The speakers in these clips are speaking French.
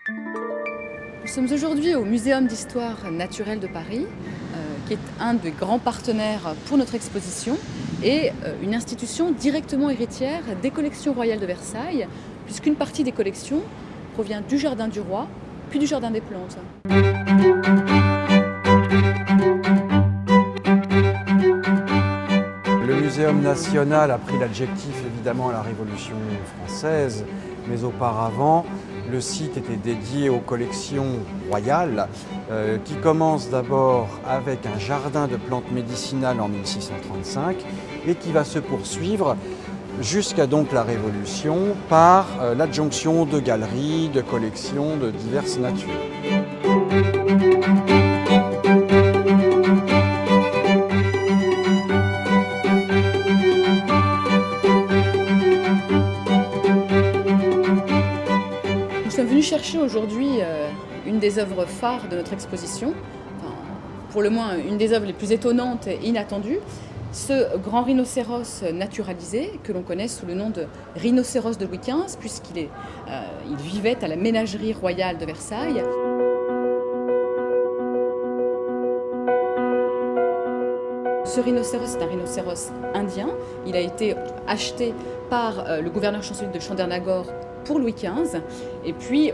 Nous sommes aujourd'hui au Muséum d'histoire naturelle de Paris, qui est un des grands partenaires pour notre exposition et une institution directement héritière des collections royales de Versailles, puisqu'une partie des collections provient du Jardin du Roi, puis du Jardin des Plantes. Le Muséum national a pris l'adjectif évidemment à la Révolution française, mais auparavant, le site était dédié aux collections royales, qui commencent d'abord avec un jardin de plantes médicinales en 1635 et qui va se poursuivre jusqu'à donc la Révolution par l'adjonction de galeries, de collections de diverses natures. Nous sommes venus chercher aujourd'hui une des œuvres phares de notre exposition, enfin, pour le moins une des œuvres les plus étonnantes et inattendues, ce grand rhinocéros naturalisé que l'on connaît sous le nom de rhinocéros de Louis XV, puisqu'il il vivait à la ménagerie royale de Versailles. Ce rhinocéros est un rhinocéros indien. Il a été acheté par le gouverneur chancelier de Chandernagor pour Louis XV. Et puis,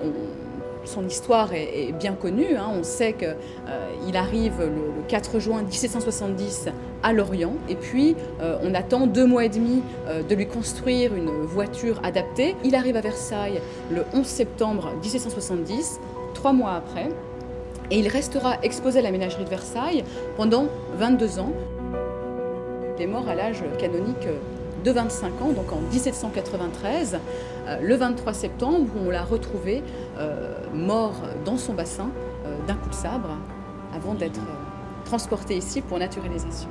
son histoire est bien connue. On sait qu'il arrive le 4 juin 1770 à Lorient. Et puis, on attend 2 mois et demi de lui construire une voiture adaptée. Il arrive à Versailles le 11 septembre 1770, 3 mois après. Et il restera exposé à la ménagerie de Versailles pendant 22 ans. Il est mort à l'âge canonique de 25 ans, donc en 1793, le 23 septembre, où on l'a retrouvé mort dans son bassin d'un coup de sabre, avant d'être transporté ici pour naturalisation.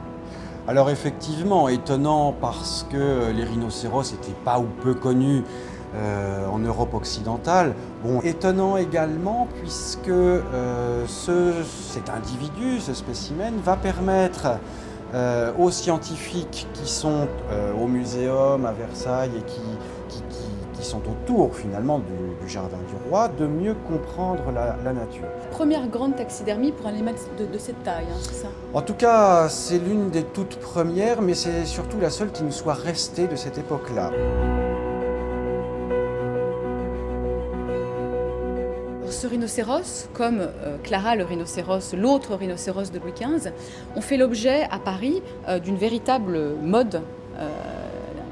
Alors effectivement, étonnant parce que les rhinocéros n'étaient pas ou peu connus en Europe occidentale. Bon, étonnant également puisque cet individu, ce spécimen, va permettre aux scientifiques qui sont au muséum à Versailles et qui sont autour finalement du Jardin du Roi, de mieux comprendre la nature. Première grande taxidermie pour un animal de cette taille, c'est ça? En tout cas, c'est l'une des toutes premières, mais c'est surtout la seule qui nous soit restée de cette époque-là. Ce rhinocéros, comme Clara le rhinocéros, l'autre rhinocéros de Louis XV, ont fait l'objet à Paris d'une véritable mode.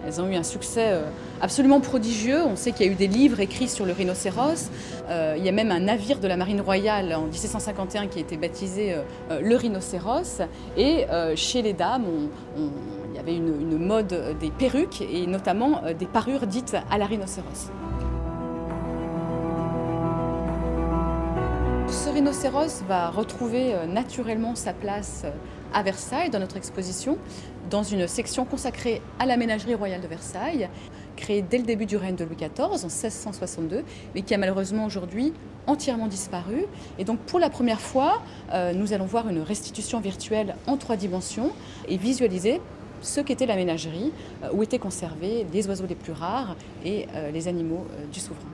Elles ont eu un succès absolument prodigieux. On sait qu'il y a eu des livres écrits sur le rhinocéros. Il y a même un navire de la Marine royale en 1751 qui a été baptisé le rhinocéros. Et chez les dames, il y avait une mode des perruques et notamment des parures dites à la rhinocéros. Ce rhinocéros va retrouver naturellement sa place à Versailles dans notre exposition, dans une section consacrée à la ménagerie royale de Versailles, créée dès le début du règne de Louis XIV en 1662, mais qui a malheureusement aujourd'hui entièrement disparu. Et donc pour la première fois, nous allons voir une restitution virtuelle en 3 dimensions et visualiser ce qu'était la ménagerie, où étaient conservés les oiseaux les plus rares et les animaux du souverain.